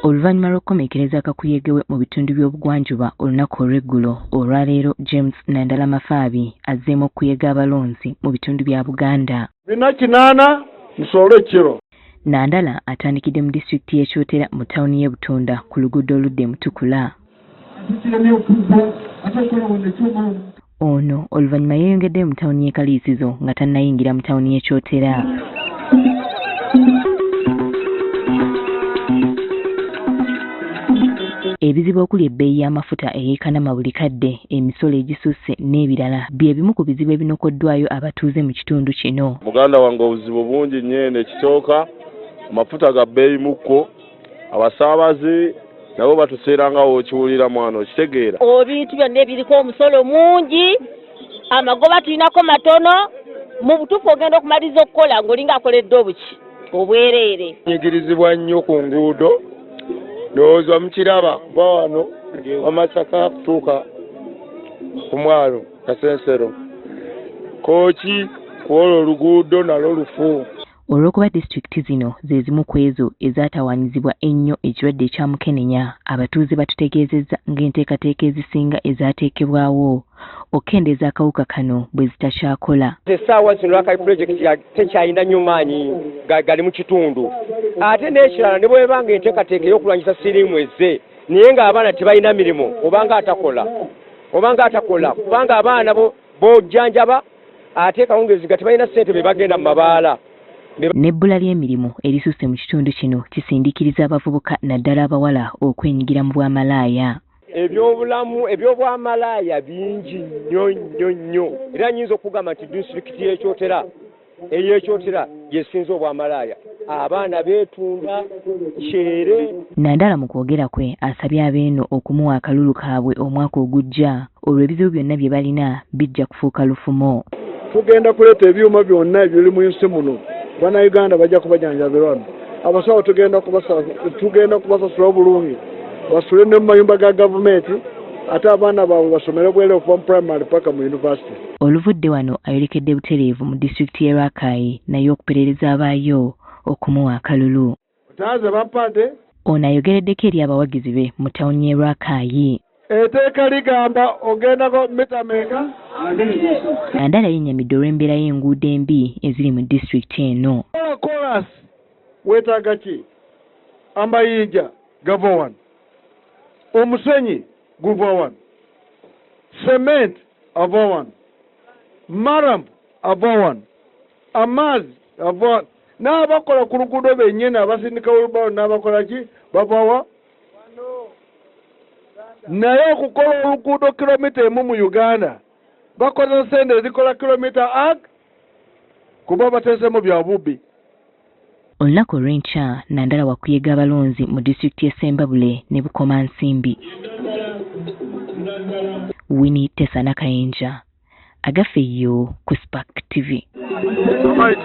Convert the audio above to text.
Oluvannyuma lw'okukomekkereza akakuyegewe mu bitundu by'obugwanjuba olunaku olw'eggulo, olwaleero James Nandala Mafaabi azzeemu okuyega abalonzi mu bitundu bya Buganda. Binakinana nsolo ekiro. Nandala atandikidde mu disitulikiti y'e Kyotera mu ttawuni y'e Butunda ku luguudo oludda e Mutukula. Ono oluvannyuma yeeyongedde mu ttawuni y'e Kaliisizo nga tannayingira mu ttawuni y'e Kyotera. Ebizibu okuli ebbeeyi y'amafuta eyeekanama buli kadde, emisolo egisusse n'ebirala bye bimu ku bizibu ebinokoddwayo abatuuze mu kitundu kino. Muganda wange obuzibu bungi nnyo ekitooka, amafuta ga bbeeyi mukko, abasaabaze nabo batuseerangawo okiwulira mwana okitegeera. Ebintu byonna ebiriko omusolo mungi, amagoba tulinako matono, mu butuufu ogenda okumaliza okukola ng'olinga akoledde obuki obwereere. Nyigirizibwa nnyo ku nguudo. Ndowooza mukiraba kuba wano Wamasaka kutuuka ku mwalo Kasensero. Kooki kwolwo oluguudo nalwo lufu. Olw'okuba disitulikiti zino ze zimu ku ezo ezaatawaanyizibwa ennyo ekirwadde ekya mukenenya, abatuuze batutegeezezza ng'enteekateeka ezisinga ezaateekebwawo okukendeeza akawuka kano bwe zitakyakola. Essaawa zino lwaki pulojekiti tekyalina nnyo maanyi gali mu kitundu. Ate n'ekirala ne bw'eba ng'enteekateeka ey'okulwanyisa siriimu ezze naye ng'abaana tebalina mirimu obanga atakola kubanga abaana b'ojjanjaba ate kawungeezi nga tebalina ssente be bagenda mu mabaala. N'ebbula ly'emirimu erisusse mu kitundu kino kisindiikiriza abavubuka naddala abawala okwenyigira mu bwamalaaya. Ebyobulamu ebyobwamalaaya bingi nnyo era nnyinza okugamba nti disitulikiti ey'Ekyotera yesinze obwamalaaya. Abaana beetunda kyere. Nandala mu kwogera kwe asabye abeeno okumuwa akalulu kaabwe omwaka ogujja olwo ebizibu byonna bye balina bijja kufuuka lufumo. Tugenda kuleeta ebyuma byonna ebiri mu nsi muno. Bannayuganda bajja kubajanjabira wano. Abasawo tugenda kubasasula obulungi. Basule ne mu mayumba ga gavumenti ate abaana baabwe basomere bwereevu from primary paka mu university. Oluvudde wano ayolekedde butereevu mu disitulikiti y'e Rakai naye okuperereza abaayo okumuwa akalulu. Otaze bampade. Ono ayogereddeko eri abawagizi be mu ttawuni y'e Rakai. Etteeka ligamba ogendako mita meka? Nandala yennyamidde olw'embeera y'enguudo embi eziri mu disitulikiti eno. Kolas weetaaga ki? Amayinja gava wano. Omusenyi guva wano. Cement ava wano. Maram ava wano. Amazzi ava wano. N'abakola ku luguudo bennyini abasindika wheelbarrow n'abakola ki? Bava wa? Naye okukola oluguudo kilomita emu mu Uganda bakoze sente ezikola kilomita kuba bateesemu bya bubbi. Olunaku olw'enkya Nandala wakuyega abalonzi mu disitulikiti y'e Ssembabule ne Bukomansimbi. Winnie Tessa Nakayinja agaffe yo ku Spark TV.